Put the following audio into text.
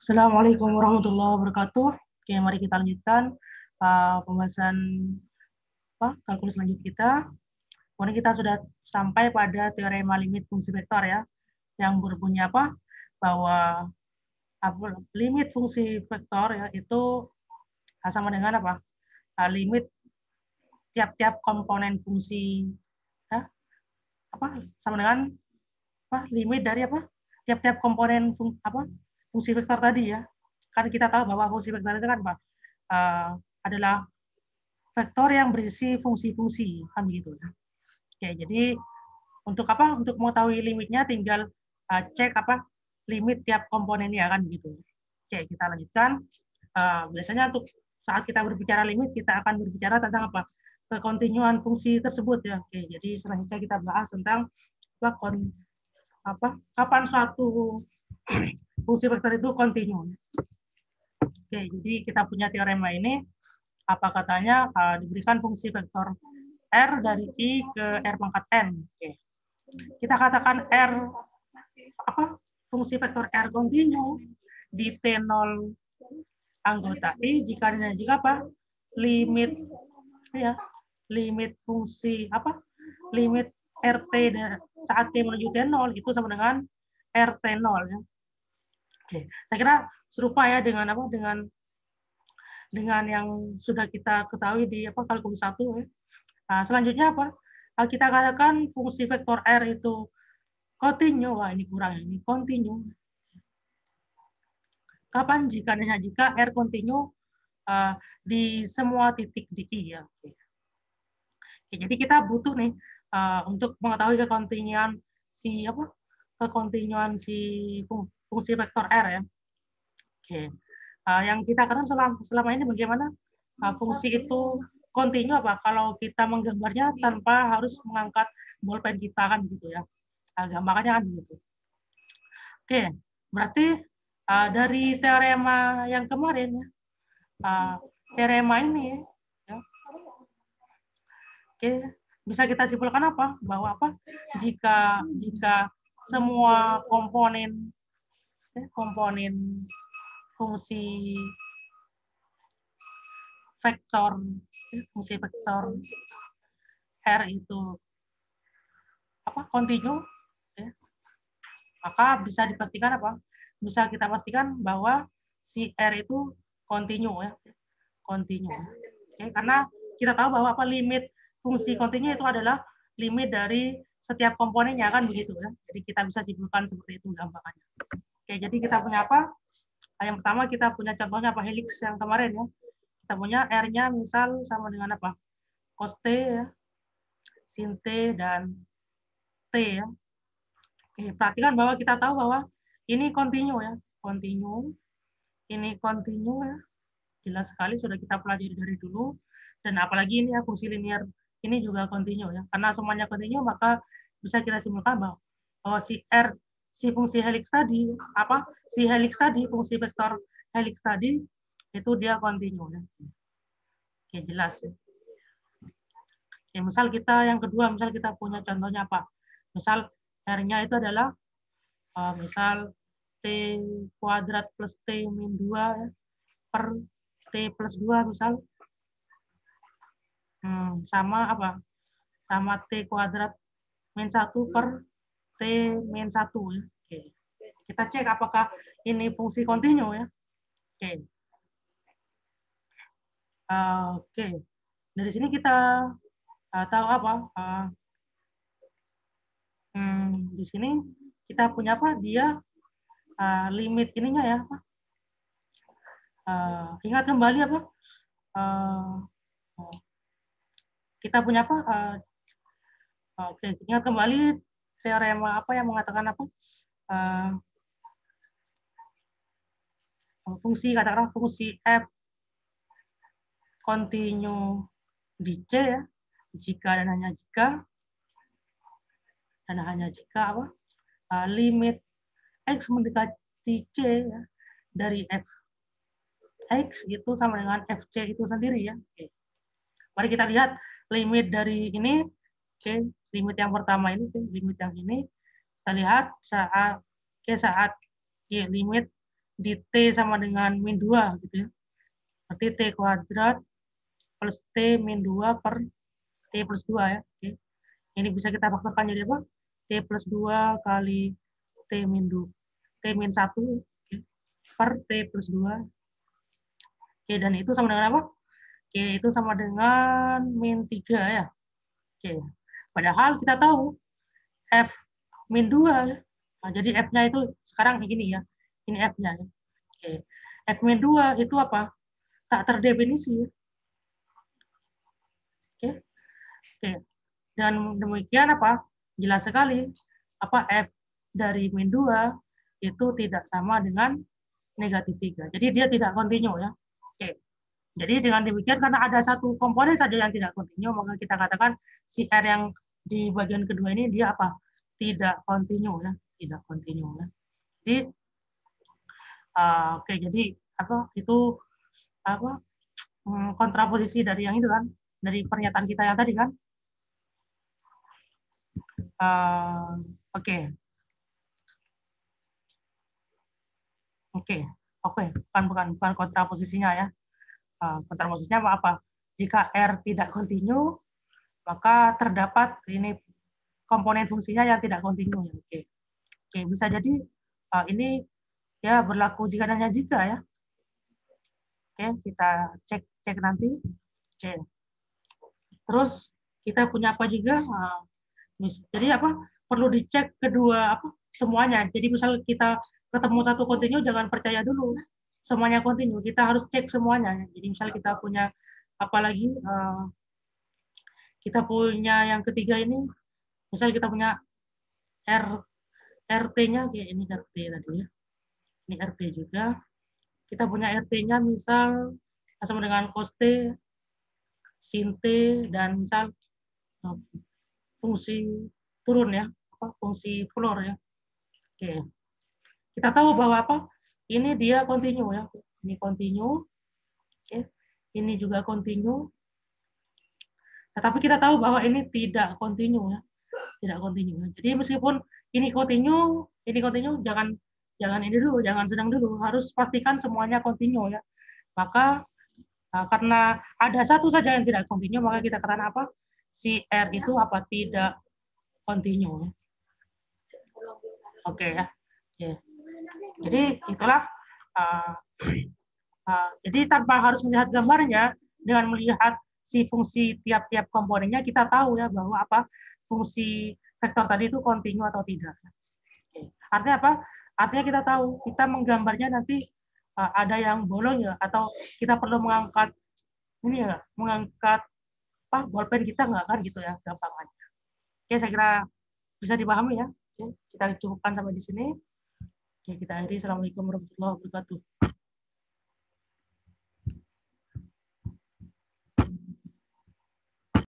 Assalamualaikum warahmatullahi wabarakatuh. Oke, mari kita lanjutkan pembahasan kalkulus lanjut kita. Kemudian kita sudah sampai pada teorema limit fungsi vektor ya, yang berbunyi apa? Bahwa limit fungsi vektor ya itu sama dengan apa? Limit tiap-tiap komponen fungsi ya, sama dengan limit dari tiap-tiap komponen fungsi vektor tadi ya. Kan kita tahu bahwa fungsi vektor itu kan adalah vektor yang berisi fungsi-fungsi kan begitu ya. Oke, jadi untuk untuk mengetahui limitnya tinggal cek limit tiap komponennya kan begitu. Oke, kita lanjutkan. Biasanya untuk saat kita berbicara limit kita akan berbicara tentang kekontinuan fungsi tersebut ya. Oke, jadi selanjutnya kita bahas tentang kapan suatu fungsi vektor itu kontinu. Oke, jadi kita punya teorema ini. Apa katanya? Diberikan fungsi vektor R dari I ke R pangkat N. Oke. Kita katakan R fungsi vektor R kontinu di T0 anggota I jika limit limit fungsi limit RT saat T menuju T0 itu sama dengan RT0 ya. Oke, saya kira serupa ya dengan dengan yang sudah kita ketahui di kalkulus 1 ya. Selanjutnya kita katakan fungsi vektor R itu kontinu. Wah, ini kurang ya, ini kontinu. Kapan? Jika R kontinu di semua titik di I ya. Oke, jadi kita butuh nih untuk mengetahui kekontinuan si fungsi vektor R ya. Oke. Yang kita kenal selama ini bagaimana fungsi itu kontinu kalau kita menggambarnya tanpa harus mengangkat bolpen kita kan gitu ya. Gambarnya kan begitu. Oke, berarti dari teorema yang kemarin ya, teorema ini ya, oke, bisa kita simpulkan bahwa jika semua komponen fungsi vektor R itu kontinu ya, maka bisa dipastikan bisa kita pastikan bahwa si R itu kontinu ya, kontinu. Oke, karena kita tahu bahwa limit fungsi kontinu itu adalah limit dari setiap komponennya kan begitu ya. Jadi kita bisa simpulkan seperti itu gampangannya. Oke, jadi kita punya yang pertama kita punya contohnya helix yang kemarin ya. Kita punya R-nya misal sama dengan cos T ya, sin T dan T ya. Oke, perhatikan bahwa kita tahu bahwa ini kontinu ya, kontinu. Ini kontinu ya. Jelas sekali sudah kita pelajari dari dulu, dan apalagi ini fungsi linear ini juga kontinu ya. Karena semuanya kontinu maka bisa kita simpulkan bahwa si fungsi helix tadi fungsi vektor helix tadi itu dia kontinu ya. Oke, jelas ya. Oke, misal yang kedua kita punya contohnya misal R-nya itu adalah misal T kuadrat plus T min 2 ya, per T plus 2 misal sama sama T kuadrat min 1 per T min 1 ya. Oke. Kita cek apakah ini fungsi kontinu ya. Oke. Oke. Dari sini kita tahu di sini kita punya dia limit ininya ya. Ingat kembali kita punya oke, ingat kembali teorema yang mengatakan katakanlah fungsi f kontinu di C ya, jika dan hanya jika limit x mendekati C ya, dari f x itu sama dengan fc itu sendiri ya. Oke. Mari kita lihat limit dari ini. Oke, limit yang pertama ini, limit yang ini kita lihat saat limit di T sama dengan min 2 gitu ya. Berarti T kuadrat plus T min 2 per T plus 2 ya. Oke. Ini bisa kita faktorkan jadi apa? T plus 2 kali T min 2. T min 1 per T plus 2. Oke, dan itu sama dengan apa? Oke, itu sama dengan min 3 ya. Oke. Padahal kita tahu F min 2 ya. Nah, jadi F-nya itu sekarang begini ya. Ini F-nya ya. Oke. F min 2 itu apa? Tak terdefinisi ya. Oke. Oke. Dan demikian apa? Jelas sekali apa F dari min 2 itu tidak sama dengan negatif 3. Jadi dia tidak kontinu ya. Oke. Jadi dengan demikian karena ada satu komponen saja yang tidak kontinu, maka kita katakan si R yang di bagian kedua ini dia apa? Tidak kontinu ya, tidak kontinu ya. Jadi oke, jadi apa itu apa kontraposisi dari yang itu kan, dari pernyataan kita yang tadi kan. Oke. Oke, bukan kontraposisinya ya. Kontraposisinya apa? Jika R tidak kontinu, maka terdapat ini komponen fungsinya yang tidak kontinu. Oke, oke, bisa jadi ini ya berlaku jika dan jika ya. Oke, kita cek nanti. Oke. Terus kita punya apa juga? Jadi apa? Perlu dicek kedua apa? Semuanya. Jadi misal kita ketemu satu kontinu, jangan percaya dulu semuanya kontinu. Kita harus cek semuanya. Jadi misal kita punya apa lagi? Kita punya yang ketiga ini, misal kita punya RT-nya kayak ini RT tadi ya. Ini RT juga. Kita punya RT-nya misal sama dengan cos T, sin T, dan misal fungsi turun ya, fungsi floor ya. Oke. Kita tahu bahwa apa? Ini dia kontinu ya. Ini kontinu. Oke. Ini juga kontinu. Tetapi kita tahu bahwa ini tidak kontinu ya. Tidak kontinu. Jadi meskipun ini kontinu, jangan ini dulu, jangan sedang dulu. Harus pastikan semuanya kontinu ya. Maka karena ada satu saja yang tidak kontinu, maka kita katakan apa? Si R itu apa? Tidak kontinu ya. Oke ya. Yeah. Jadi itulah jadi tanpa harus melihat gambarnya, dengan melihat si fungsi tiap-tiap komponennya, kita tahu ya bahwa apa fungsi vektor tadi itu kontinu atau tidak. Oke. Artinya apa? Artinya kita tahu, kita menggambarnya nanti ada yang bolong ya, atau kita perlu mengangkat ini ya, mengangkat apa bolpen kita nggak kan gitu ya gampangannya. Oke, saya kira bisa dipahami ya. Oke, kita cukupkan sampai di sini. Oke, kita akhiri. Assalamualaikum warahmatullahi wabarakatuh.